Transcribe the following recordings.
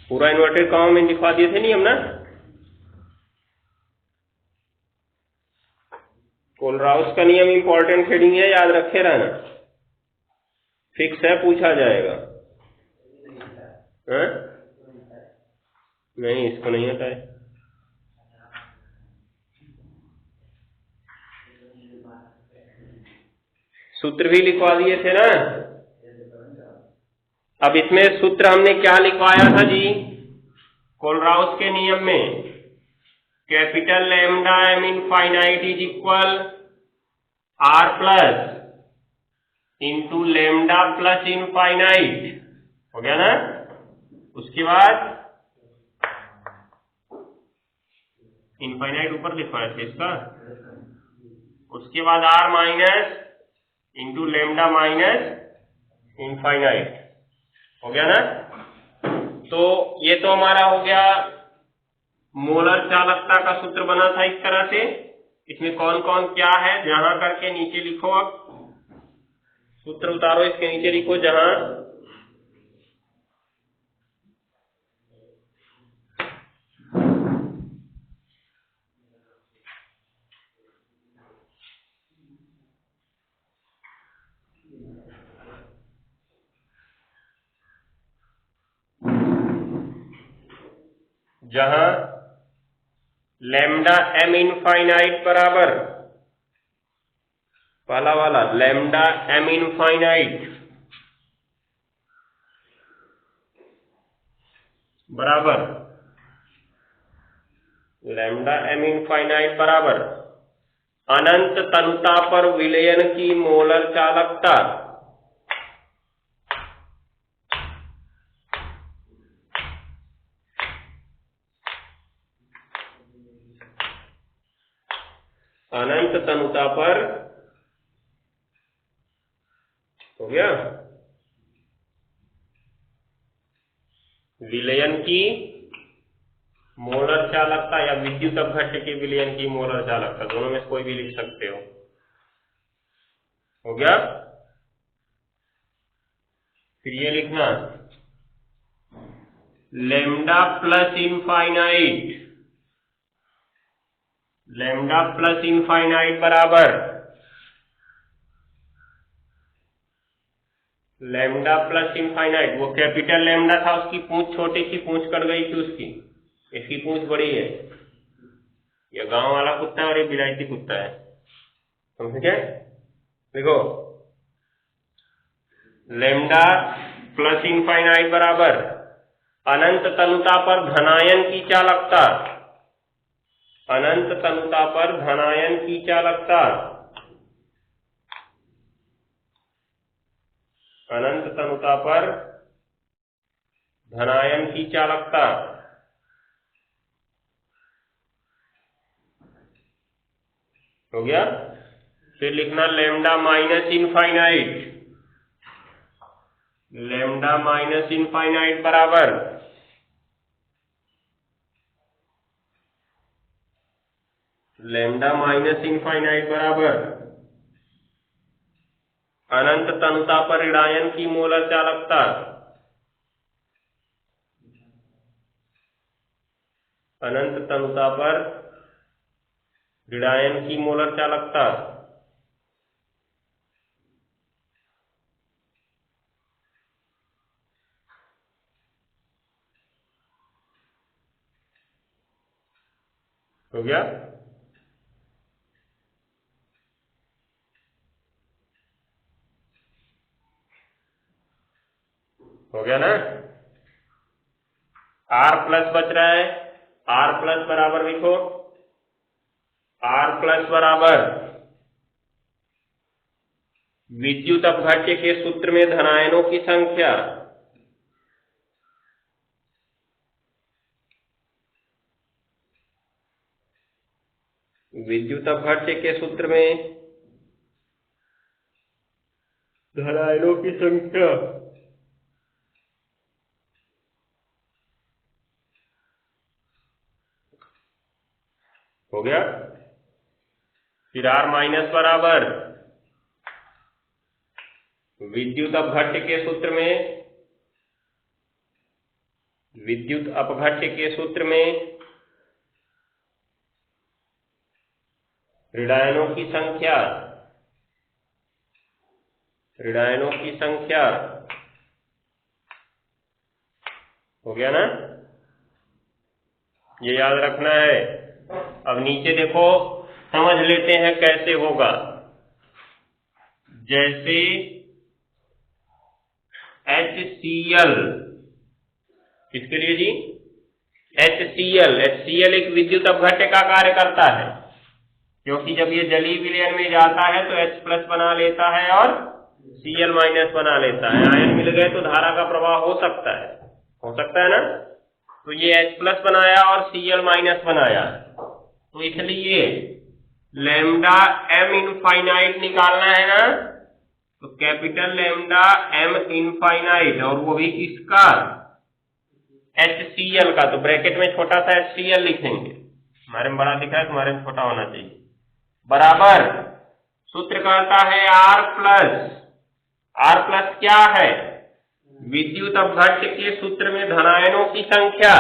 पूरा inverted comma में दिखा दिए थे नहीं हम ना। कोलराउस का नियम इंपॉर्टेंट हेडिंग है, याद रखे रहना, फिक्स है, पूछा जाएगा। है? नहीं, इसको नहीं हटाए। सूत्र भी लिखवा दिए थे ना। अब इसमें सूत्र हमने क्या लिखवाया था जी, कोलराउस के नियम में capital lambda m infinite is equal r plus into lambda plus infinite, हो गया ना। उसके बाद इनफाइनाइट ऊपर लिखवाया था इसका, उसके बाद r minus into lambda minus infinite, हो गया ना। तो ये तो हमारा हो गया, मोलर चालकता का सूत्र बना था इस तरह से। इसमें कौन कौन क्या है जहां करके नीचे लिखो, अब सूत्र उतारो, इसके नीचे लिखो जहां जहां लैम्डा एम इनफाइनाइट बराबर, पहला वाला लैम्डा एम इनफाइनाइट बराबर, लैम्डा एम इनफाइनाइट बराबर अनंत तनुता पर विलयन की मोलर चालकता अनंत तनुता पर, हो गया, विलयन की मोलर चालकता या विद्युत अपघट्य के विलयन की मोलर चालकता, दोनों में से कोई भी लिख सकते हो गया। फिर ये लिखना lambda plus infinite, lambda plus infinite बराबर लैम्डा प्लस इनफाइनाइट, वो कैपिटल लैम्डा था, उसकी पूंछ छोटी सी पूंछ कट गई थी उसकी, इसकी पूंछ बड़ी है। ये गांव वाला कुत्ता है और ये विलायती कुत्ता है, समझ गए। देखो लैम्डा प्लस इनफाइनाइट बराबर अनंत तनुता पर धनायन की चालकता, अनंत तनुता पर धनायन की चालकता, अनंत तनुता पर धनायन की चालकता, हो गया। फिर लिखना lambda minus infinite, lambda minus infinite बराबर लैम्डा माइनस इनफाइनाइट बराबर अनंत तनुता पर ऋणायन की मोलर चालकता, अनंत तनुता पर ऋणायन की मोलर चालकता, हो गया। हो गया ना। आर प्लस बच रहा है, आर प्लस बराबर लिखो, आर प्लस बराबर विद्युत अपघट्य के सूत्र में धनायनों की संख्या, विद्युत अपघट्य के सूत्र में धनायनों की संख्या, हो गया। फिर आर माइनस बराबर विद्युत अपघट्य के सूत्र में विद्युत अपघट्य के सूत्र में ऋणायनों की संख्या हो गया ना, ये याद रखना है। अब नीचे देखो, समझ लेते हैं कैसे होगा। जैसे HCl, किसके लिए जी? HCl एक विद्युत अपघट्य का कार्य करता है, क्योंकि जब ये जलीय विलयन में जाता है तो H+ बना लेता है और Cl- बना लेता है। आयन मिल गए तो धारा का प्रवाह हो सकता है ना। तो ये H+ बनाया और Cl- बनाया, तो इसलिए लैम्डा m इनफाइनाइट निकालना है ना, तो कैपिटल लैम्डा m इनफाइनाइट, और वो भी किसका? HCl का। तो ब्रैकेट में छोटा सा HCl लिखेंगे, हमारे में बड़ा दिख रहा है, तुम्हारे में छोटा होना चाहिए। बराबर सूत्र कहता है R+ क्या है? विद्युत अपघट्य के सूत्र में धनायनों की संख्या।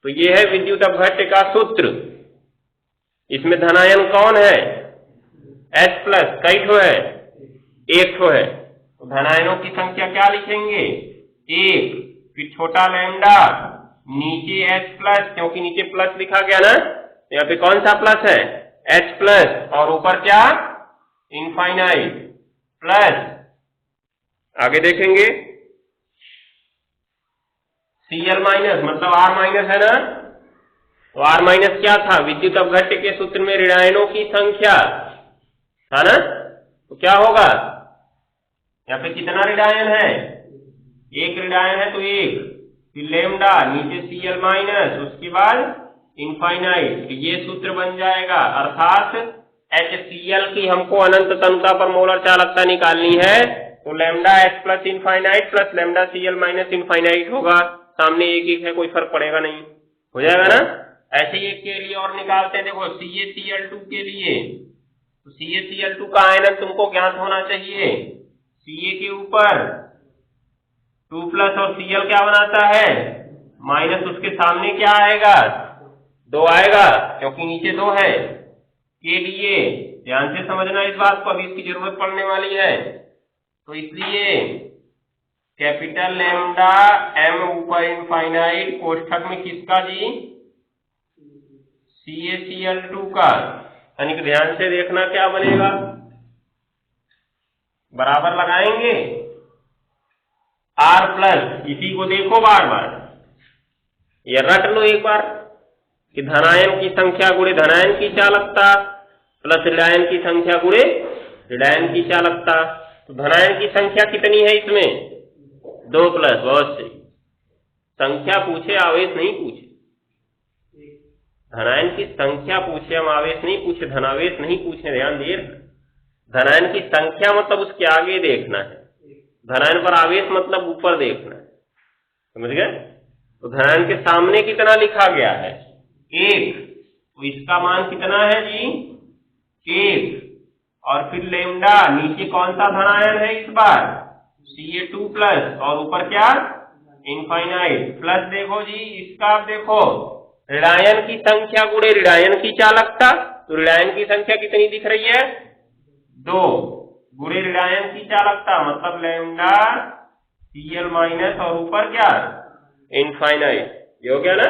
तो ये है विद्युत अपघट्य का सूत्र। इसमें धनायन कौन है? H+। कई ठो है? एक ठो है। तो धनायनों की संख्या क्या लिखेंगे? 1, फिर छोटा लैम्डा, नीचे H+, क्योंकि नीचे प्लस लिखा गया ना, यहाँ पे कौन सा प्लस है? H+, और ऊपर क्या? Infinite plus. आगे देखेंगे Cl- मतलब R- है ना, तो R- क्या था? विद्युत अपघट्य के सूत्र में ऋणायनों की संख्या था ना। तो क्या होगा? यहाँ पे कितना ऋणायन है? एक ऋणायन है, तो 1, फिर लैम्डा, नीचे Cl-, उसके बाद इनफाइनाइट। ये सूत्र बन जाएगा, अर्थात HCl की हमको अनंत तनुता पर मोलर चालकता निकालनी है, तो lambda H+ infinite plus lambda Cl- infinite होगा। सामने एक है, कोई फर्क पड़ेगा नहीं, हो जाएगा ना। ऐसे ही एक के लिए और निकालते हैं, देखो CaCl2 के लिए। तो CaCl2 का आयनन तुमको ज्ञात होना चाहिए। Ca के ऊपर 2+ और Cl क्या बनाता है? माइनस, उसके सामने क्या आएगा? 2 आएगा, क्योंकि नीचे 2 है। के लिए ध्यान से समझना इस बात को, अभी इसकी जरूरत पड़ने वाली है। तो इसलिए कैपिटल लैम्डा m ऊपर इनफाइनाइट, कोष्ठक में किसका जी? CaCl2 का। यानी कि ध्यान से देखना क्या बनेगा, बराबर लगाएंगे R+, इसी को देखो बार बार, ये रट लो एक बार कि धनायन की संख्या गुणे धनायन की चालकता प्लस ऋणायन की संख्या गुणे ऋणायन की चालकता। तो धनायन की संख्या कितनी है इसमें? 2+। बहुत सही, संख्या पूछे, आवेश नहीं पूछे। धनायन की संख्या पूछे, हम आवेश नहीं पूछे, धनावेश नहीं पूछे। ध्यान दिए, धनायन की संख्या मतलब उसके आगे देखना है, धनायन पर आवेश मतलब ऊपर देखना है, समझ गए। तो धनायन के सामने कितना लिखा गया है? 1, तो इसका मान कितना है जी? 1, और फिर लैम्डा, नीचे कौन सा धनायन है इस बार? Ca2+, और ऊपर क्या? Infinite plus. देखो जी इसका, आप देखो ऋणायन की संख्या गुणे ऋणायन की चालकता, तो ऋणायन की संख्या कितनी दिख रही है? 2, गुणे ऋणायन की चालकता मतलब लैम्डा Cl- और ऊपर क्या? इनफाइनाइट। ये हो गया ना।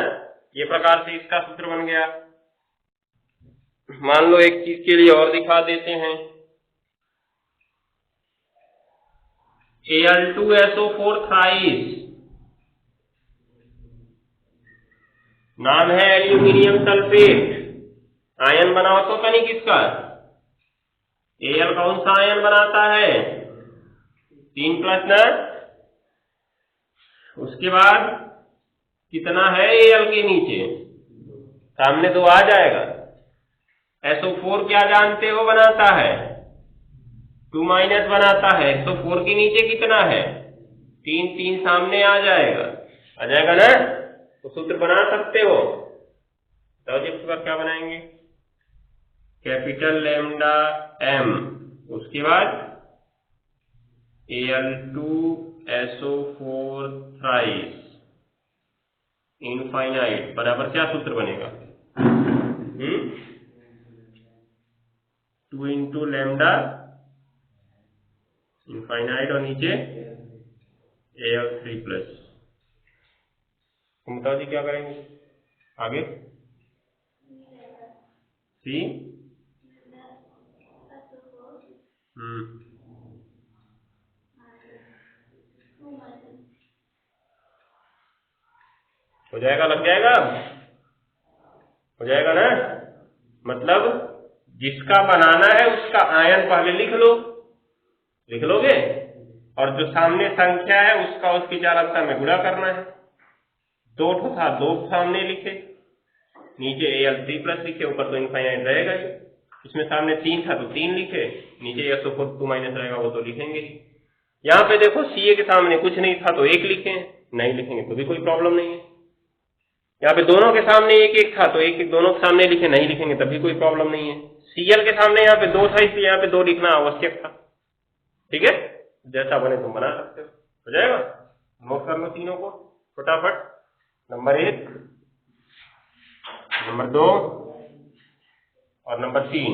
ये प्रकार से इसका सूत्र बन गया। मान लो एक चीज के लिए और दिखा देते हैं, Al2SO4 थ्राइस, नाम है एल्यूमिनियम सल्फेट। आयन बनाओ तो कहीं किसका? Al कौन सा आयन बनाता है? 3+ ना। उसके बाद कितना है Al के नीचे? सामने 2 आ जाएगा। SO4 क्या जानते हो बनाता है? 2- बनाता है। 104 के नीचे कितना है? 3 सामने आ जाएगा ना। तो सूत्र बना सकते हो। तो इसके बाद क्या बनाएंगे? कैपिटल लैम्डा m, उसके बाद Al2SO4 थ्राइस इनफाइनाइट बराबर क्या सूत्र बनेगा? 2 इंटू लैम्डा इनफाइनाइट और नीचे AL3 प्लस। तुम बताओ जी क्या करेंगे आगे? सी हो जाएगा, लग जाएगा, हो जाएगा ना? मतलब जिसका बनाना है उसका आयन पहले लिख लो, लिख लोगे, और जो सामने संख्या है उसका उसकी चालकता में गुणा करना है। 2 था 2 सामने लिखे, नीचे AL3 प्लस लिखे, ऊपर तो इनफाइनाइट रहेगा ही। इसमें सामने 3 था तो 3 लिखे, नीचे SO4 माइनस रहेगा वो तो लिखेंगे ही। यहाँ पे देखो CA के सामने कुछ नहीं था तो 1 लिखे, नहीं लिखेंगे तो भी कोई प्रॉब्लम नहीं है। यहाँ पे दोनों के सामने 1 था तो 1 दोनों के सामने लिखे, नहीं लिखेंगे तब भी कोई प्रॉब्लम नहीं है। CL के सामने यहाँ पे 2 था इसलिए यहाँ पे 2 लिखना आवश्यक था। ठीक है, जैसा बने तुम बना सकते हो जाएगा। नोट कर लो तीनों को फटाफट। नंबर 1, नंबर 2 और नंबर 3।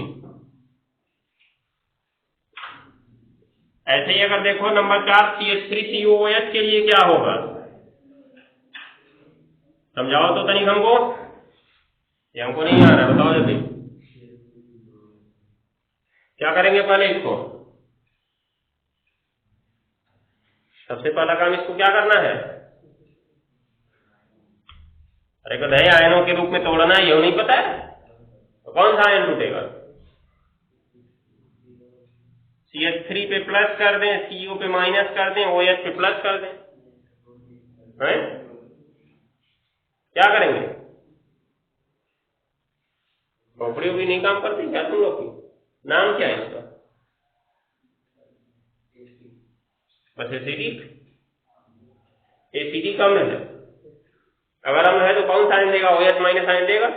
ऐसे ही अगर देखो नंबर 4 CH3COOH के लिए क्या होगा, समझाओ तो तनिक हमको, ये हमको नहीं आ रहा, बताओ जल्दी। क्या करेंगे पहले इसको? सबसे पहला काम इसको क्या करना है? अरे कद है आयनों के रूप में तोड़ना है, ये नहीं पता है तो कौन सा आयन टूटेगा? CH3 पे प्लस कर दें, CO पे माइनस कर दें, OH पे प्लस कर दें, हैं? क्या करेंगे? खोपड़ी भी नहीं काम करती क्या तुम लोग की? नाम क्या है इसका? बस एसिडी का अम्ल है। अगर अम्ल है तो कौन सा आयन देगा? OH माइनस आयन देगा,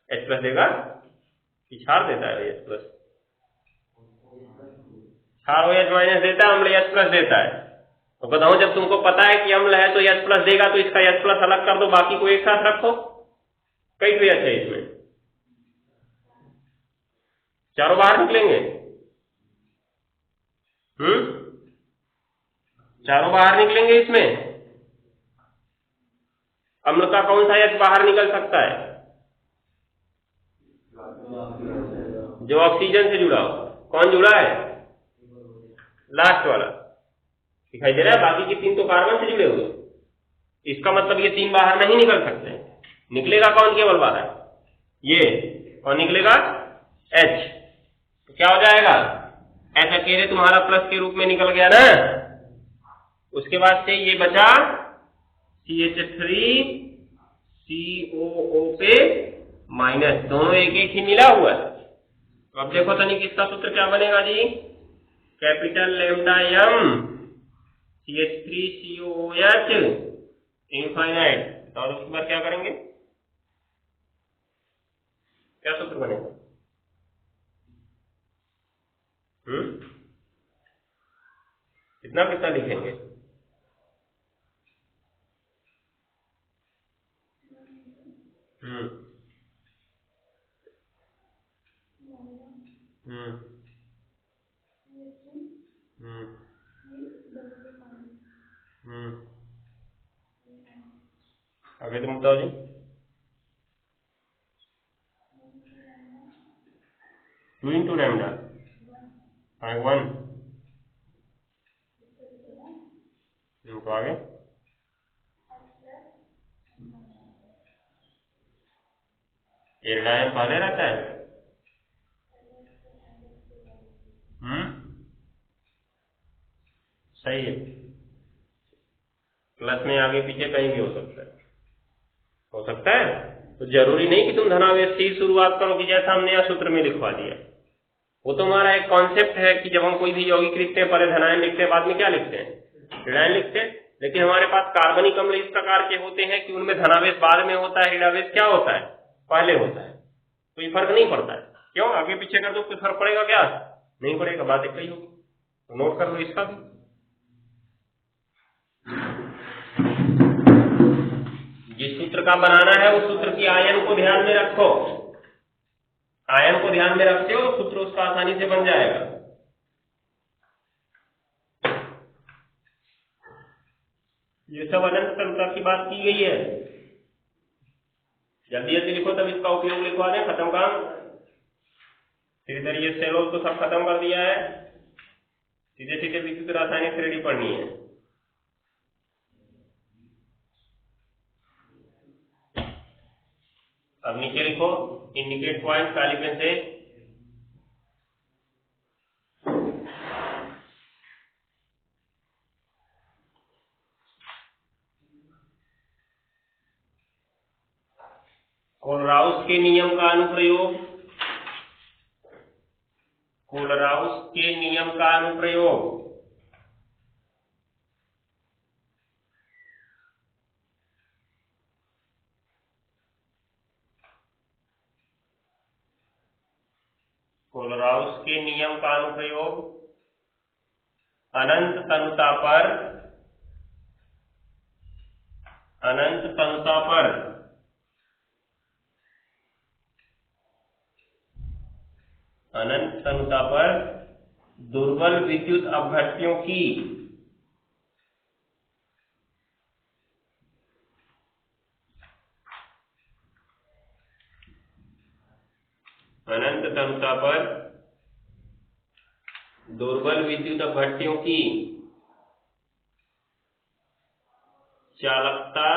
H प्लस देगा कि क्षार देता है? H प्लस क्षार OH माइनस देता है, अम्ल H प्लस देता है। तो बताओ जब तुमको पता है कि अम्ल है तो H प्लस देगा तो इसका H प्लस अलग कर दो, बाकी को एक साथ रखो। कई पीएच है इसमें, चारों बाहर निकलेंगे। चारों बाहर निकलेंगे इसमें। अम्ल का कौन सा H बाहर निकल सकता है? जो ऑक्सीजन से जुड़ा हो। कौन जुड़ा है? लास्ट वाला दिखाई दे रहा है, बाकी के 3 तो कार्बन से जुड़े हुए। इसका मतलब ये 3 बाहर नहीं निकल सकते। निकलेगा कौन केवल बाहर? ये, और निकलेगा H। तो क्या हो जाएगा? H अकेले तुम्हारा प्लस के रूप में निकल गया ना। उसके बाद से ये बचा CH3 COO पे माइनस, दोनों एक एक ही मिला हुआ है। तो अब देखो तनिक इसका सूत्र क्या बनेगा जी? Capital lambda m CH3COOH infinite. और उसके बाद क्या करेंगे? क्या सूत्र बनेगा? कितना कितना लिखेंगे? आगे तुम बताओ जी। 2 इंटू लैम्डा 1 तो आगे एरिडायन पहले रहता है। सही है, प्लस में आगे पीछे कहीं भी हो सकता है, हो सकता है। तो जरूरी नहीं कि तुम धनावेश से ही शुरुआत करो कि जैसा हमने यहाँ सूत्र में लिखवा दिया। वो तो हमारा एक कॉन्सेप्ट है कि जब हम कोई भी यौगिक लिखते हैं पहले धनायन लिखते हैं, बाद में क्या लिखते हैं? ऋणायन लिखते हैं। लेकिन हमारे पास कार्बनिक अम्ल इस प्रकार के होते हैं कि उनमें धनावेश बाद में होता है, ऋणावेश क्या होता है? पहले होता है। तो ये फर्क नहीं पड़ता है। क्यों? आगे पीछे कर दो, कोई फर्क पड़ेगा क्या? नहीं पड़ेगा, बात एक ही होगी। तो नोट कर लो इसका भी। जिस सूत्र का बनाना है उस सूत्र की आयन को ध्यान में रखो, आयन को ध्यान में रखते हो सूत्र उसका आसानी से बन जाएगा। ये सब अनंत तनुता की बात की गई है। जल्दी जल्दी लिखो, तब इसका उपयोग लिखवा दें, खत्म काम। फिर इधर ये सेलोल तो सब खत्म कर दिया है, सीधे सीधे विद्युत रासायनिक श्रेणी पढ़नी है। अब नीचे लिखो इंडिकेट पॉइंट काली पेन से। कोलराउस के नियम का अनुप्रयोग, कोलराउस के नियम का अनुप्रयोग। कोलराउस के नियम का अनुप्रयोग अनंत तनुता पर, अनंत तनुता पर अनंत तनुता पर दुर्बल विद्युत अपघट्यों की अनंत तनुता पर दुर्बल विद्युत अपघट्यों की चालकता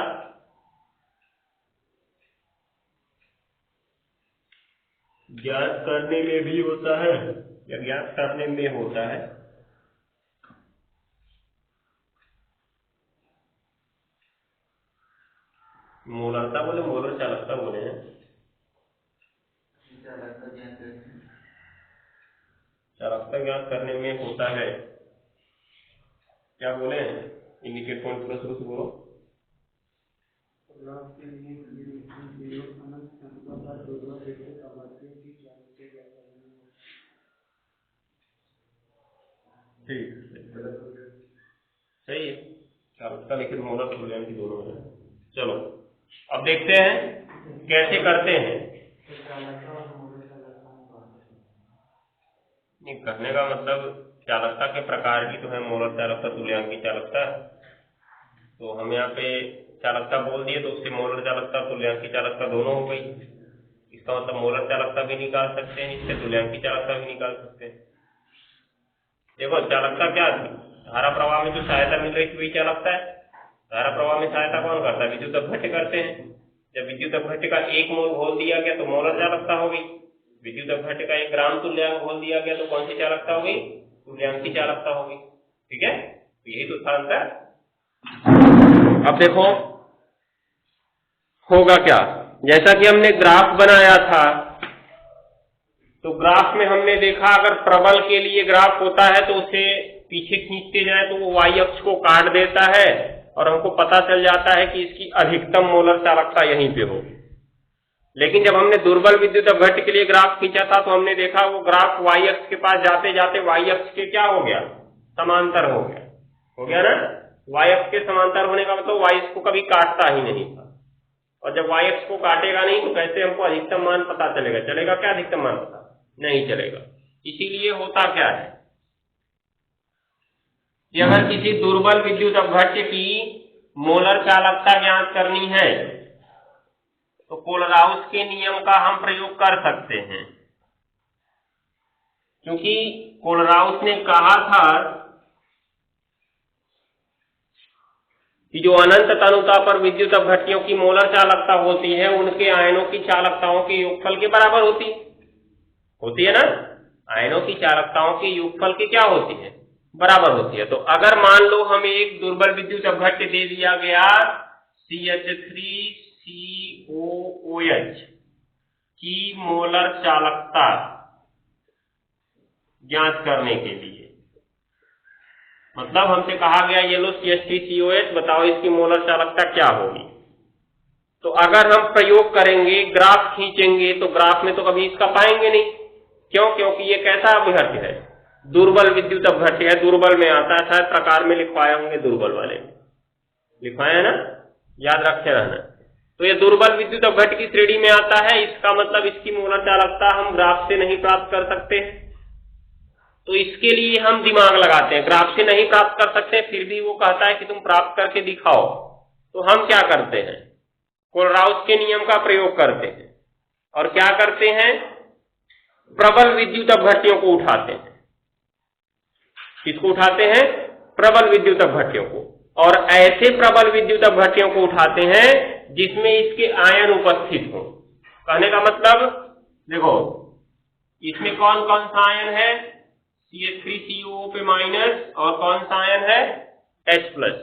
ज्ञात करने में भी होता है, या ज्ञात करने में होता है। मोलरता बोले, मोलर चालकता बोले हैं। चालकता ज्ञात करने में होता है, क्या बोले? इंडिकेट पॉइंट पूरा शुरू से बोलो। ठीक, सही है। चालकता लेकिन मोलर तुल्यांकी दोनों है। चलो अब देखते हैं कैसे करते हैं। नहीं, करने का मतलब चालकता के प्रकार की तो है, मोलर चालकता, तुल्यांकी चालकता। तो हम यहाँ पे चालकता बोल दिए तो उससे मोलर चालकता, तुल्यांकी चालकता दोनों हो गई। इसका मतलब मोलर चालकता भी निकाल सकते हैं, इससे तुल्यांकी चालकता भी निकाल सकते हैं। देखो चालकता क्या थी, धारा प्रवाह में जो सहायता मिल रही थी वही चालकता है। धारा प्रवाह में सहायता कौन करता है? विद्युत अपघट्य करते हैं। जब विद्युत अपघट्य का 1 मोल घोल दिया गया तो मोलर चालकता हो गई। विद्युत अपघट्य का 1 ग्राम तुल्यांक घोल दिया गया तो कौन सी चालकता हो गई? तुल्यांकी चालकता हो गई। ठीक है, तो यही तो था अंतर। अब देखो होगा क्या, जैसा कि हमने ग्राफ बनाया था, तो ग्राफ में हमने देखा अगर प्रबल के लिए ग्राफ होता है तो उसे पीछे खींचते जाए तो वो y अक्ष को काट देता है और हमको पता चल जाता है कि इसकी अधिकतम मोलर चालकता यहीं पे होगी। लेकिन जब हमने दुर्बल विद्युत अपघट्य के लिए ग्राफ खींचा था तो हमने देखा वो ग्राफ y अक्ष के पास जाते जाते y अक्ष के क्या हो गया? समांतर हो गया। हो गया ना? y अक्ष के समांतर होने का मतलब y को कभी काटता ही नहीं था, और जब y अक्ष को काटेगा नहीं तो कैसे हमको अधिकतम मान पता चलेगा? चलेगा क्या अधिकतम मान पता? नहीं चलेगा। इसीलिए होता क्या है कि अगर किसी दुर्बल विद्युत अपघट्य की मोलर चालकता ज्ञात करनी है तो कोलराउस के नियम का हम प्रयोग कर सकते हैं, क्योंकि कोलराउस ने कहा था कि जो अनंत तनुता पर विद्युत अपघट्यों की मोलर चालकता होती है उनके आयनों की चालकताओं के योगफल के बराबर होती है ना? आयनों की चालकताओं के योगफल की क्या होती है? बराबर होती है। तो अगर मान लो हमें एक दुर्बल विद्युत अपघट्य दे दिया गया CH3COOH की मोलर चालकता ज्ञात करने के लिए, मतलब हमसे कहा गया ये लो CH3COH, बताओ इसकी मोलर चालकता क्या होगी। तो अगर हम प्रयोग करेंगे, ग्राफ खींचेंगे, तो ग्राफ में तो कभी इसका पाएंगे नहीं। क्यों? क्योंकि ये कैसा अपघट्य है? दुर्बल विद्युत अपघट्य है। दुर्बल में आता है, शायद प्रकार में लिखवाए होंगे, दुर्बल वाले में लिखवाया है ना, याद रखे रहना। तो ये दुर्बल विद्युत अपघट्य की श्रेणी में आता है। इसका मतलब इसकी मोलर चालकता हम ग्राफ से नहीं प्राप्त कर सकते हैं, तो इसके लिए हम दिमाग लगाते हैं। ग्राफ से नहीं प्राप्त कर सकते, फिर भी वो कहता है कि तुम प्राप्त करके दिखाओ, तो हम क्या करते हैं, कोलराउस के नियम का प्रयोग करते हैं और क्या करते हैं, प्रबल विद्युत अपघट्यों को उठाते हैं। किसको उठाते हैं, प्रबल विद्युत अपघट्यों को। और ऐसे प्रबल विद्युत अपघट्यों को उठाते हैं जिसमें इसके आयन उपस्थित हो। कहने का मतलब देखो, इसमें कौन कौन सा आयन है, CH3COO पे माइनस, और कौन सा आयन है, H प्लस,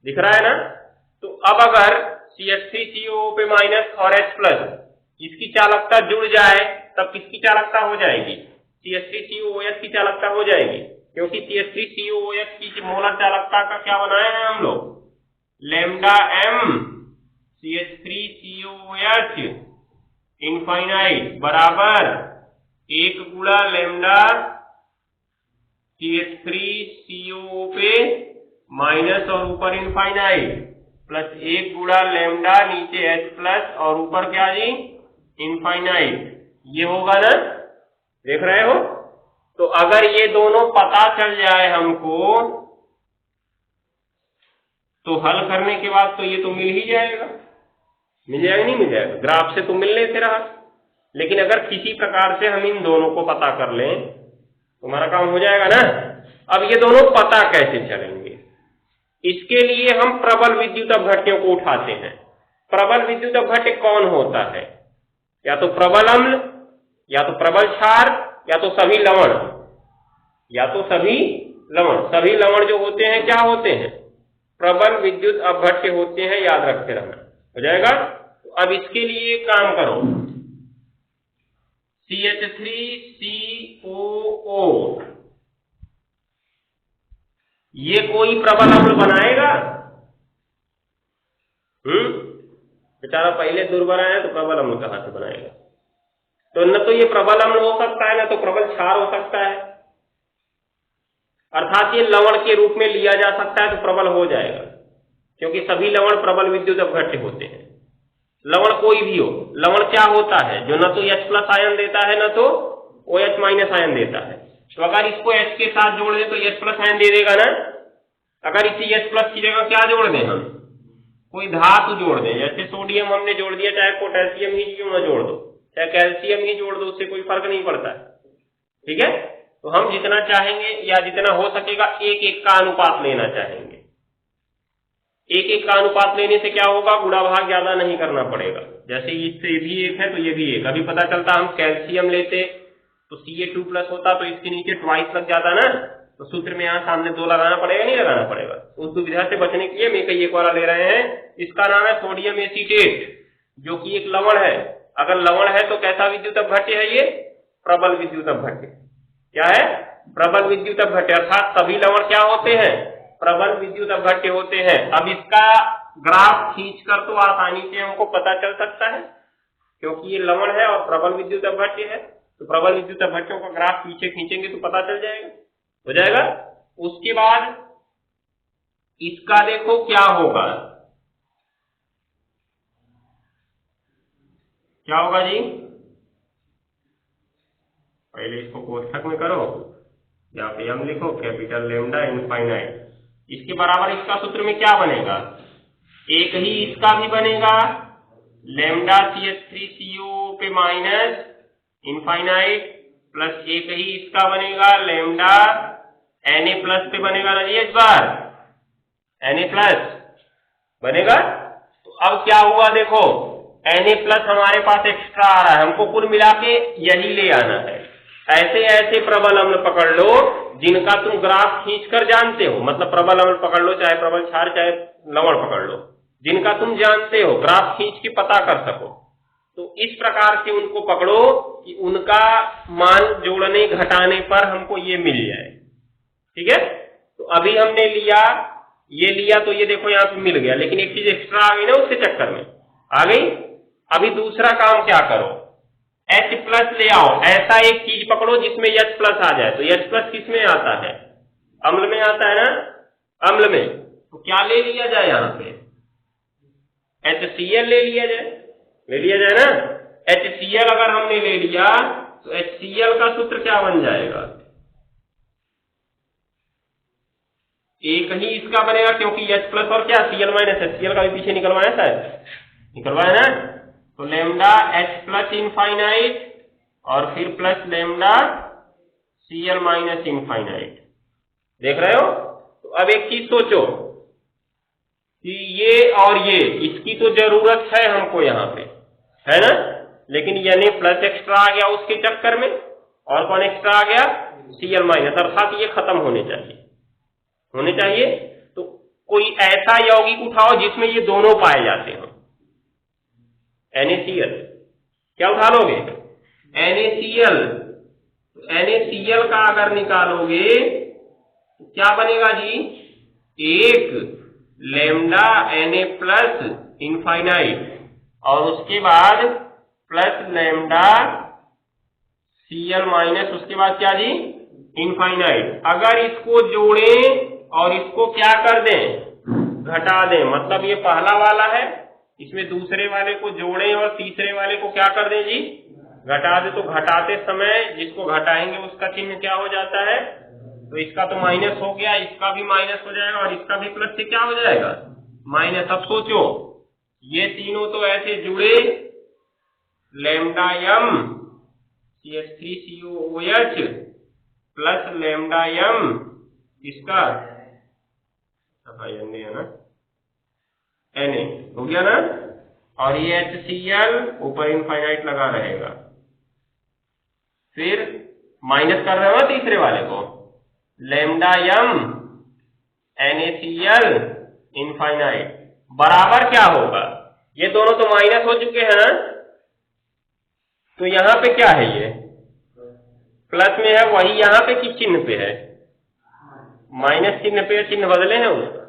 दिख रहा है ना। तो अब अगर CH3COO पे माइनस और H प्लस इसकी चालकता जुड़ जाए तब किसकी चालकता हो जाएगी, CH3COOH की चालकता हो जाएगी, क्योंकि CH3COOH की मोलर चालकता का क्या बनाया है हम लोग, लैम्डा m CH3COOH इनफाइनाइट बराबर 1 गुणा लैम्डा CH3COO पे माइनस और ऊपर इनफाइनाइट प्लस 1 गुणा लैम्डा नीचे H प्लस और ऊपर क्या जी, इनफाइनाइट। ये होगा ना, देख रहे हो। तो अगर ये दोनों पता चल जाए हमको तो हल करने के बाद तो ये तो मिल ही जाएगा, मिल जाएगा नहीं मिल जाएगा, ग्राफ से तो मिलने से रहा। लेकिन अगर किसी प्रकार से हम इन दोनों को पता कर लें तो हमारा काम हो जाएगा ना। अब ये दोनों पता कैसे चलेंगे, इसके लिए हम प्रबल विद्युत अपघट्यों को उठाते हैं। प्रबल विद्युत अपघट्य कौन होता है, या तो प्रबल अम्ल, या तो प्रबल क्षार, या तो सभी लवण, या तो सभी लवण। सभी लवण जो होते हैं क्या होते हैं, प्रबल विद्युत अपघट्य होते हैं, याद रखते रहना, हो जाएगा। तो अब इसके लिए काम करो, CH3COO ये कोई प्रबल अम्ल बनाएगा, बेचारा पहले दुर्बल है तो प्रबल अम्ल कहां से बनाएगा। तो न तो ये प्रबल अम्ल हो सकता है, न तो प्रबल क्षार हो सकता है, अर्थात ये लवण के रूप में लिया जा सकता है तो प्रबल हो जाएगा, क्योंकि सभी लवण प्रबल विद्युत अपघट्य होते हैं। लवण कोई भी हो, लवण क्या होता है, जो न तो H प्लस आयन देता है न तो OH माइनस आयन देता है। तो अगर इसको H के साथ जोड़ दें तो H प्लस आयन दे देगा ना। अगर इसी H प्लस की जगह क्या जोड़ दें हम, कोई धातु जोड़ दें, जैसे सोडियम हमने जोड़ दिया, चाहे पोटेशियम ही क्यों ना जोड़ दो, चाहे कैल्शियम ही जोड़ दो, उससे कोई फर्क नहीं पड़ता है, ठीक है। तो हम जितना चाहेंगे या जितना हो सकेगा एक एक का अनुपात लेना चाहेंगे। एक एक का अनुपात लेने से क्या होगा, गुणा भाग ज्यादा नहीं करना पड़ेगा। जैसे इससे भी एक है तो ये भी एक, अभी पता चलता हम कैल्शियम लेते तो Ca2 प्लस होता तो इसके नीचे ट्वाइस लग जाता ना, तो सूत्र में यहाँ सामने 2 लगाना पड़ेगा, नहीं लगाना पड़ेगा। उस दुविधा से बचने के लिए मैं कई एक वाला ले रहे हैं, इसका नाम है सोडियम एसीटेट, जो कि एक लवण है। अगर लवण है तो कैसा विद्युत अपघट्य है ये, प्रबल विद्युत अपघट्य। क्या है, प्रबल विद्युत अपघट्य, अर्थात सभी लवण क्या होते हैं, प्रबल विद्युत अपघट्य होते हैं। अब इसका ग्राफ खींचकर तो आसानी से हमको पता चल सकता है, क्योंकि ये लवण है और प्रबल विद्युत अपघट्य है, तो प्रबल विद्युत अपघट्यों का ग्राफ पीछे खींचेंगे तो पता चल जाएगा, हो जाएगा। उसके बाद इसका देखो क्या होगा, क्या होगा जी, पहले इसको कोष्ठक में करो, यहाँ पे हम लिखो कैपिटल लैम्डा इनफाइनाइट, इसके बराबर इसका सूत्र में क्या बनेगा, एक ही इसका भी बनेगा, लैम्डा CH3COO पे माइनस इनफाइनाइट प्लस एक ही इसका बनेगा लैम्डा Na प्लस पे बनेगा ना जी, इस बार Na प्लस बनेगा। तो अब क्या हुआ देखो, Na प्लस हमारे पास एक्स्ट्रा आ रहा है, हमको कुल मिला के यही ले आना है। ऐसे ऐसे प्रबल अम्ल पकड़ लो जिनका तुम ग्राफ खींचकर जानते हो, मतलब प्रबल अम्ल पकड़ लो, चाहे प्रबल क्षार चाहे लवण पकड़ लो, जिनका तुम जानते हो, ग्राफ खींच के पता कर सको। तो इस प्रकार से उनको पकड़ो कि उनका मान जोड़ने घटाने पर हमको ये मिल जाए, ठीक है। तो अभी हमने लिया, ये लिया तो ये देखो यहाँ पे मिल गया, लेकिन एक चीज एक्स्ट्रा आ गई ना, उसके चक्कर में आ गई। अभी दूसरा काम क्या करो, H प्लस ले आओ, ऐसा एक चीज पकड़ो जिसमें H प्लस आ जाए। तो H प्लस किस में आता है, अम्ल में आता है ना, अम्ल में। तो क्या ले लिया जाए यहाँ पे, HCl ले लिया जाए ना। HCl अगर हमने ले लिया तो HCl का सूत्र क्या बन जाएगा, एक ही इसका बनेगा, क्योंकि H प्लस और क्या Cl माइनस HCl का भी पीछे निकलवाया शायद, निकलवाया ना। तो लैम्डा H प्लस इनफाइनाइट और फिर plus lambda Cl minus infinite, देख रहे हो। तो अब एक चीज सोचो कि ये और ये, इसकी तो जरूरत है हमको यहाँ पे, है ना, लेकिन यानी प्लस एक्स्ट्रा आ गया उसके चक्कर में, और कौन एक्स्ट्रा आ गया, Cl माइनस, अर्थात ये खत्म होने चाहिए। तो कोई ऐसा यौगिक उठाओ जिसमें ये दोनों पाए जाते हो, NaCl, क्या उठा लोगे, NaCl। NaCl का अगर निकालोगे तो क्या बनेगा जी, एक लैम्डा Na प्लस इनफाइनाइट और उसके बाद प्लस लैम्डा Cl माइनस, उसके बाद क्या जी, इनफाइनाइट। अगर इसको जोड़ें और इसको क्या कर दें, घटा दें, मतलब ये पहला वाला है, इसमें दूसरे वाले को जोड़ें और तीसरे वाले को क्या कर दें जी, घटा दें। तो घटाते समय जिसको घटाएंगे उसका चिन्ह क्या हो जाता है, तो इसका तो माइनस हो गया, इसका भी माइनस हो जाएगा और इसका भी प्लस से क्या हो जाएगा, माइनस। अब सोचो ये तीनों तो ऐसे जुड़े, lambda m CH3COOH plus lambda m इसका Na है ना, Na हो गया ना, और ये HCl ऊपर इनफाइनाइट लगा रहेगा, फिर माइनस कर रहे हो तीसरे वाले को, लैम्डा m NaCl इनफाइनाइट बराबर क्या होगा, ये दोनों तो माइनस हो चुके हैं ना, तो यहां पे क्या है, ये प्लस में है, वही यहां पे किस चिन्ह पे है, माइनस चिन्ह पे, चिन्ह बदले हैं उसका,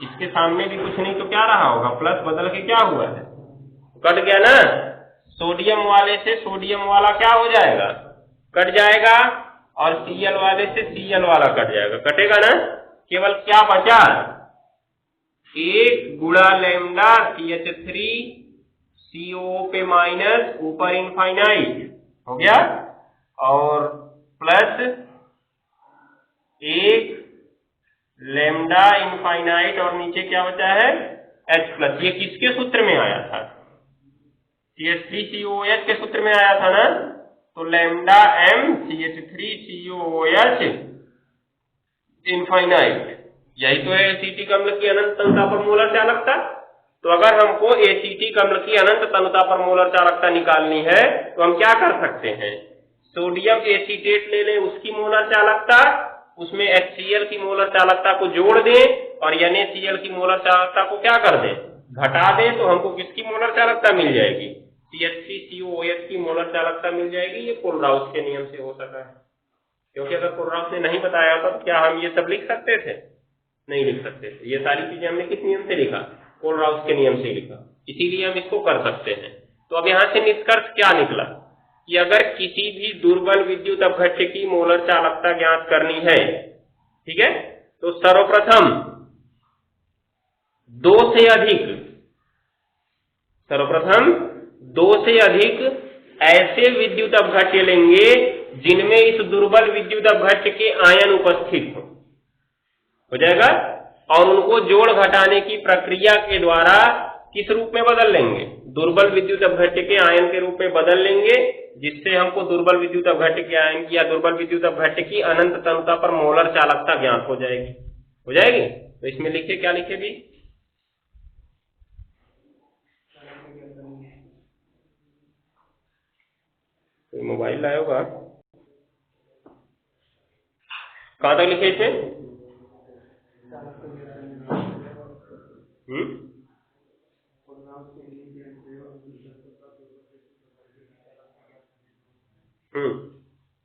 इसके सामने भी कुछ नहीं तो क्या रहा होगा, प्लस बदल के क्या हुआ है, कट गया ना। सोडियम वाले से सोडियम वाला क्या हो जाएगा, कट जाएगा, और Cl वाले से Cl वाला कट जाएगा, कटेगा ना। केवल क्या बचा, एक गुणा लैम्डा CH3CO पे माइनस ऊपर इनफाइनाइट हो गया, और प्लस एक लैम्डा इनफाइनाइट और नीचे क्या बचा है, H प्लस। ये किसके सूत्र में आया था, CH3COOH के सूत्र में आया था ना। तो लैम्डा m CH3COOH इनफाइनाइट, यही तो है एसीटिक अम्ल की अनंत तनुता पर मोलर चालकता। तो अगर हमको एसीटिक अम्ल की अनंत तनुता पर मोलर चालकता निकालनी है तो हम क्या कर सकते हैं, सोडियम एसीटेट ले लें, उसकी मोलर चालकता, उसमें HCl की मोलर चालकता को जोड़ दें और NaCl की मोलर चालकता को क्या कर दें, घटा दें, तो हमको किसकी मोलर चालकता मिल जाएगी, CH3COOH की मोलर चालकता मिल जाएगी। ये कोलराउस के नियम से हो सका है, क्योंकि अगर कोलराउस ने नहीं बताया होता तो क्या हम ये सब लिख सकते थे, नहीं लिख सकते थे। ये सारी चीजें हमने किस नियम से लिखा, कोलराउस के नियम से लिखा, इसीलिए हम इसको कर सकते हैं। तो अब यहां से निष्कर्ष क्या निकला कि अगर किसी भी दुर्बल विद्युत अपघट्य की मोलर चालकता ज्ञात करनी है, ठीक है, तो सर्वप्रथम दो से अधिक ऐसे विद्युत अपघट्य लेंगे जिनमें इस दुर्बल विद्युत अपघट्य के आयन उपस्थित हो जाएगा, और उनको जोड़ घटाने की प्रक्रिया के द्वारा किस रूप में बदल लेंगे, दुर्बल विद्युत अपघट्य के आयन के रूप में बदल लेंगे, जिससे हमको दुर्बल विद्युत अपघट्य के आयन की या दुर्बल विद्युत अपघट्य की अनंत तनुता पर मोलर चालकता ज्ञात हो जाएगी। तो इसमें लिखे, क्या लिखे भी, तो मोबाइल लाया होगा, कहां तक लिखे थे,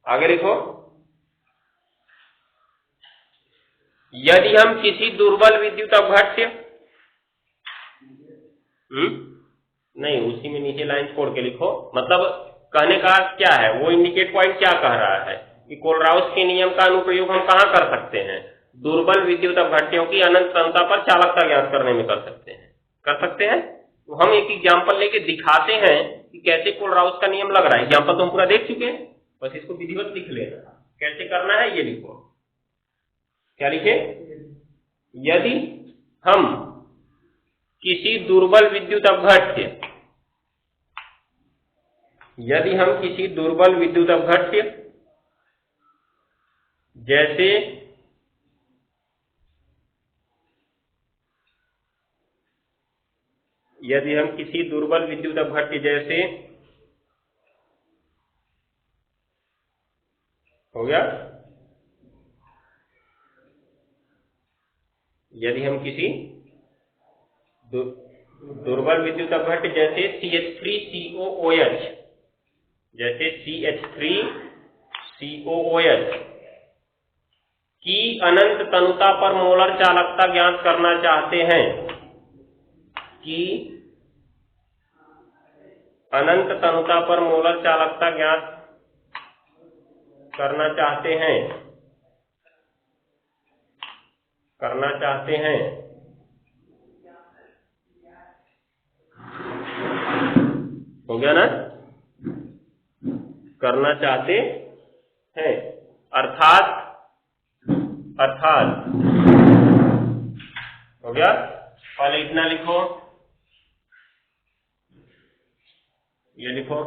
आगे लिखो, यदि हम किसी दुर्बल विद्युत अपघट्य, नहीं उसी में नीचे लाइन छोड़ के लिखो, मतलब कहने का क्या है, वो इंडिकेट पॉइंट क्या कह रहा है कि कोलराउस के नियम का अनुप्रयोग हम कहां कर सकते हैं, दुर्बल विद्युत अपघट्यों की अनंत तनुता पर चालकता ज्ञात करने में कर सकते हैं। कर सकते हैं। तो हम एक एग्जांपल लेके दिखाते हैं कि कैसे कोलराउस का नियम लग रहा है। एग्जांपल तो हम पूरा देख चुके हैं, बस इसको विधिवत लिख लेना। कैसे करना है ये लिखो। क्या लिखे? यदि हम किसी दुर्बल विद्युत अपघट्य जैसे हो गया, यदि हम किसी दुर्बल विद्युत अपघट्य जैसे CH3COOH की अनंत तनुता पर मोलर चालकता ज्ञात करना चाहते हैं, हो गया ना? करना चाहते हैं अर्थात हो गया। पहले इतना लिखो, ये लिखो,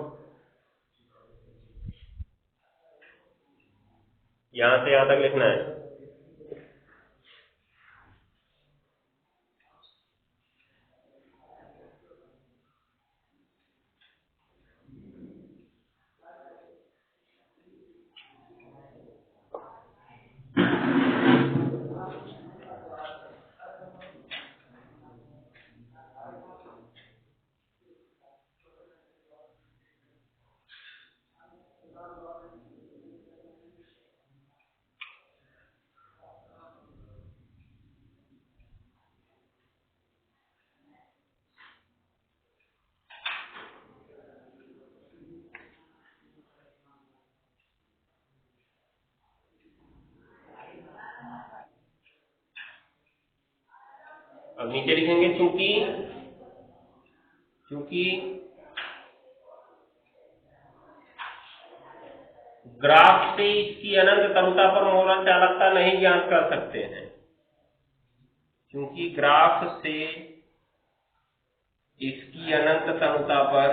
यहां से यहां तक लिखना है। अब नीचे लिखेंगे चूंकि ग्राफ से इसकी अनंत तनुता पर मोलर चालकता नहीं ज्ञात कर सकते हैं, क्योंकि ग्राफ से इसकी अनंत तनुता पर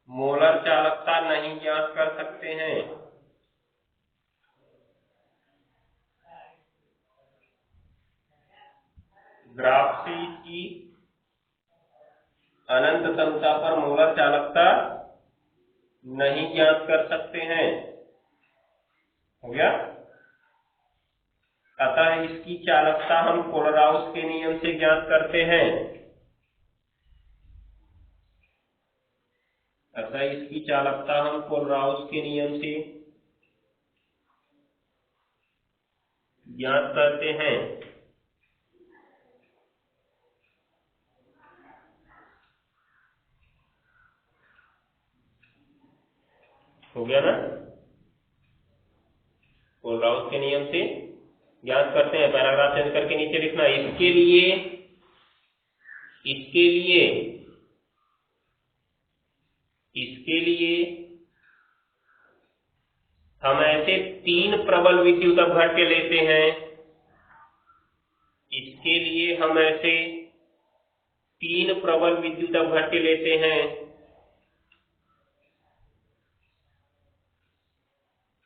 मोलर चालकता नहीं ज्ञात कर सकते हैं। ग्राफ से इसकी अनंत तनुता पर मोलर चालकता नहीं ज्ञात कर सकते हैं। हो गया? अतः इसकी चालकता हम कोलराउस के नियम से ज्ञात करते हैं। अतः इसकी चालकता हम कोलराउस के नियम से ज्ञात करते हैं। हो गया ना? कोलराउस के नियम से ज्ञात करते हैं। पैराग्राफ चेंज करके नीचे लिखना, इसके लिए हम ऐसे 3 प्रबल विद्युत अपघट्य लेते हैं। इसके लिए हम ऐसे 3 प्रबल विद्युत अपघट्य लेते हैं।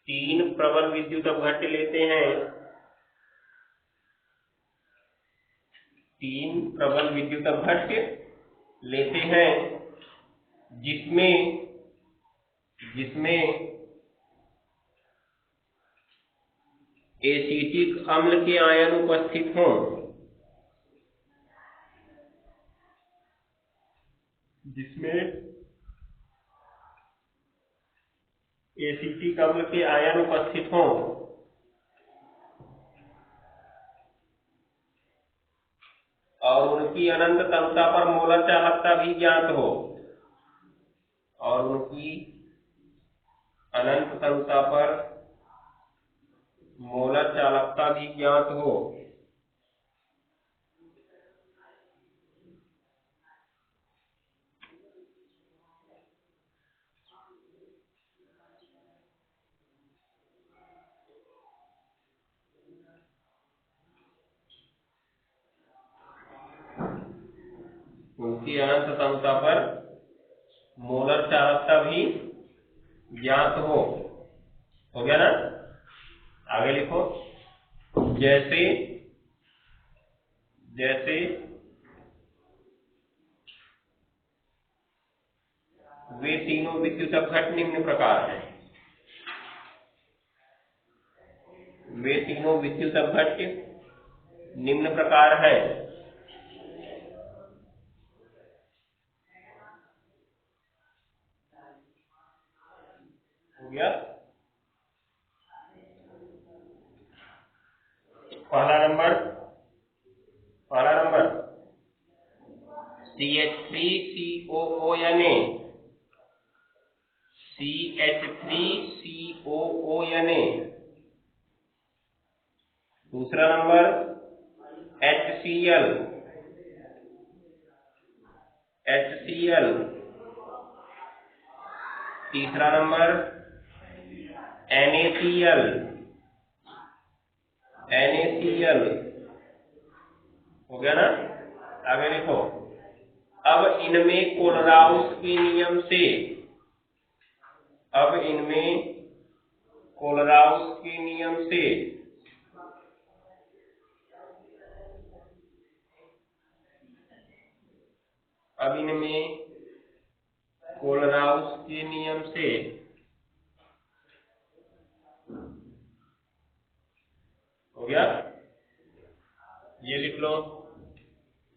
3 प्रबल विद्युत अपघट्य लेते हैं। 3 प्रबल विद्युत अपघट्य लेते हैं जिसमें एसिटिक अम्ल के आयन उपस्थित हों। जिसमें एसिटिक अम्ल के आयन उपस्थित हों और उनकी अनंत तनुता पर मोलर चालकता भी ज्ञात हो। और उनकी अनंत तनुता पर मोलर चालकता भी ज्ञात हो। उनकी अनंत समता पर मोलर चालकता भी ज्ञात हो गया ना। आगे लिखो, जैसे जैसे वे तीनों विद्युत अपघट निम्न प्रकार हैं, वे तीनों विद्युत अपघट निम्न प्रकार है। हो गया। पहला नंबर CH3COONA, CH3COONA। दूसरा नंबर HCl, तीसरा नंबर NaCl। हो गया ना। आगे लिखो, अब इनमें कोलराउस के नियम से, अब इनमें कोलराउस के नियम से हो गया। ये लिख लो,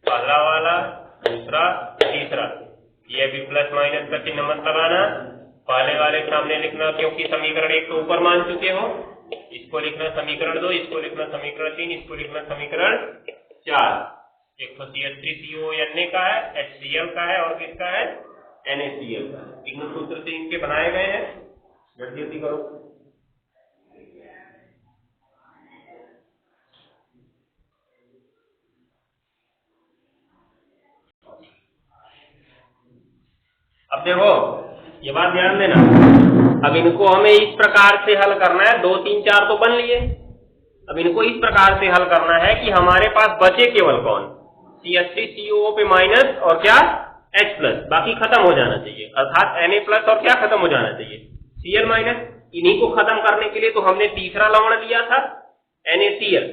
पहला वाला, दूसरा, तीसरा। ये भी प्लस माइनस का चिन्ह मत लगाना, पहले वाले के सामने लिखना, क्योंकि समीकरण 1 तो ऊपर मान चुके हो। इसको लिखना समीकरण 2, इसको लिखना समीकरण 3, इसको लिखना समीकरण 4। एक तो CH3CONA का है, HCl का है, और किसका है, NaCl का है। तीनों सूत्र से इनके बनाए गए हैं। जल्दी जल्दी करो। अब देखो, ये बात ध्यान देना, अब इनको हमें इस प्रकार से हल करना है। 2, 3, 4 तो बन लिए, अब इनको इस प्रकार से हल करना है कि हमारे पास बचे केवल कौन, CH3COO पे माइनस और क्या, H प्लस, बाकी खत्म हो जाना चाहिए। अर्थात Na प्लस और क्या खत्म हो जाना चाहिए, Cl माइनस। इन्हीं को खत्म करने के लिए तो हमने तीसरा लवण लिया था, NaCl।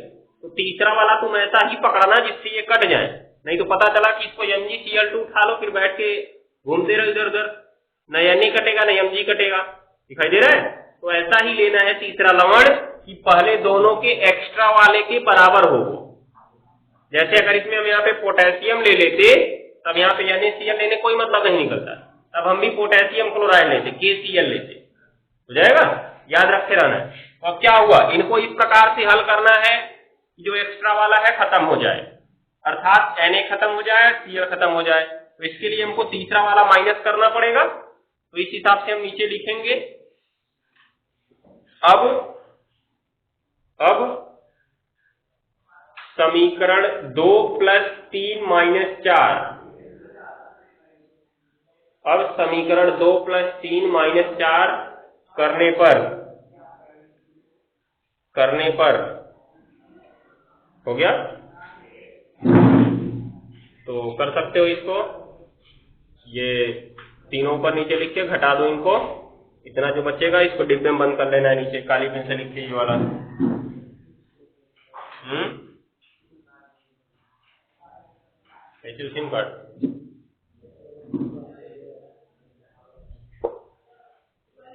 तो तीसरा वाला तुम ऐसा ही पकड़ना जिससे ये कट जाए, नहीं तो पता चला कि इसको MgCl2 उठा लो, फिर बैठ के घूमते रहो इधर उधर, न Na कटेगा न Mg कटेगा। दिखाई दे रहा है। तो ऐसा ही लेना है तीसरा लवण कि पहले दोनों के एक्स्ट्रा वाले के बराबर हो। जैसे अगर इसमें हम यहाँ पे पोटेशियम ले लेते, तब यहाँ पे NaCl लेने कोई मतलब नहीं निकलता, तब हम भी पोटेशियम क्लोराइड लेते, KCl लेते। हो जाएगा, याद रखते रहना है। तो अब क्या हुआ, इनको इस प्रकार से हल करना है कि जो एक्स्ट्रा वाला है खत्म हो जाए, अर्थात Na खत्म हो जाए, Cl खत्म हो जाए। तो इसके लिए हमको तीसरा वाला माइनस करना पड़ेगा। तो इस हिसाब से हम नीचे लिखेंगे, अब समीकरण 2 + 3 - 4, अब समीकरण 2 + 3 - 4 करने पर हो गया। तो कर सकते हो इसको, ये तीनों ऊपर नीचे लिख के घटा दो इनको, इतना जो बचेगा इसको डिब्बे में बंद कर लेना है, नीचे काली पेन से लिख के ये वाला। सिम कार्ड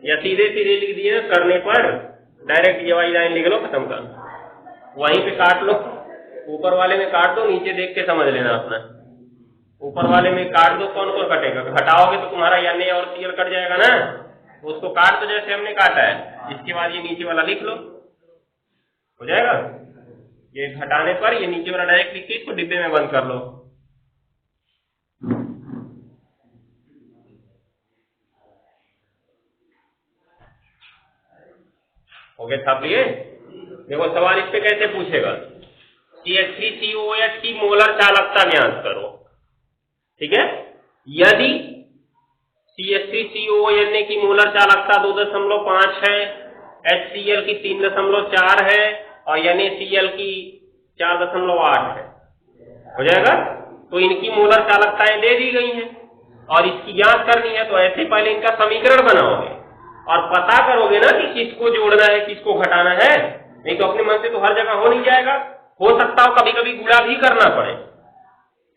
या सीधे सीधे लिख दिए, करने पर डायरेक्ट ये वाली लाइन लिख लो, खत्म कर, वहीं पे काट लो। ऊपर वाले में काट दो, नीचे देख के समझ लेना अपना। ऊपर वाले में काट दो, कौन कौन कटेगा, घटाओगे तो तुम्हारा Na और Cl कट जाएगा ना, उसको काट दो जैसे हमने काटा है। इसके बाद ये नीचे वाला लिख लो, हो जाएगा। ये घटाने पर ये नीचे वाला डायरेक्ट लिख के इसको डिब्बे में बंद कर लो। हो गया, छाप लिए। देखो सवाल इस पे कैसे पूछेगा, CH3COOH की मोलर चालकता ज्ञात करो, ठीक है। यदि CH3COONA की मोलर चालकता 2.5 है, HCl की 3.4 है और NaCl की 4.8 है, हो जाएगा। तो इनकी मोलर चालकताएं दे दी गई हैं और इसकी जांच करनी है, तो ऐसे पहले इनका समीकरण बनाओगे और पता करोगे ना कि किसको जोड़ना है किसको घटाना है, नहीं तो अपने मन से तो हर जगह हो नहीं जाएगा। हो सकता हो कभी कभी गुणा भी करना पड़े,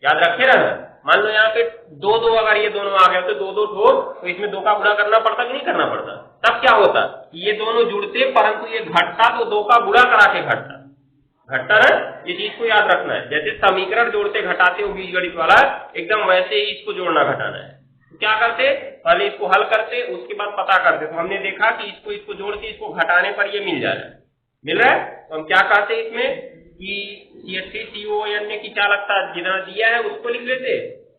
याद रखे रहना। मान लो यहाँ पे 2 अगर ये दोनों आ गए तो 2 ठो, तो इसमें 2 का गुणा करना पड़ता कि नहीं करना पड़ता? तब क्या होता, ये दोनों जुड़ते परंतु ये घटता तो 2 का गुणा करा के घटता ना। ये चीज को याद रखना है, जैसे समीकरण जोड़ते घटाते हो बीजगणित वाला, एकदम वैसे ही इसको जोड़ना घटाना है। तो क्या करते, पहले इसको हल करते, उसके बाद पता करते। तो हमने देखा कि इसको जोड़ के इसको घटाने पर ये मिल जा रहा है, मिल रहा है। तो हम क्या कहते हैं इसमें कि CH3CON की चालकता जितना दिया है उसको लिख लेते,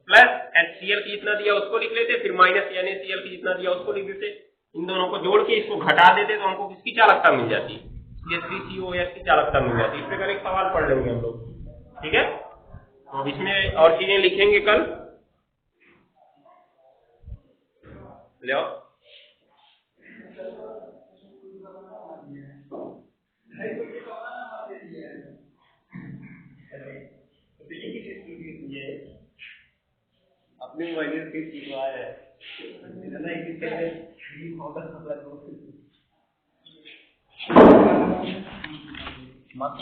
प्लस HCl की जितना दिया उसको लिख लेते, फिर माइनस NaCl की जितना दिया उसको लिख देते। इन दोनों को जोड़ के इसको घटा देते तो हमको किसकी चालकता मिल जाती, CH3COS की चालकता मिल जाती है। इस पर एक सवाल पढ़ लेंगे हम लोग, ठीक है। तो इसमें और चीजें लिखेंगे कल, ले आओ। अपने माइनस की चीज आया है मत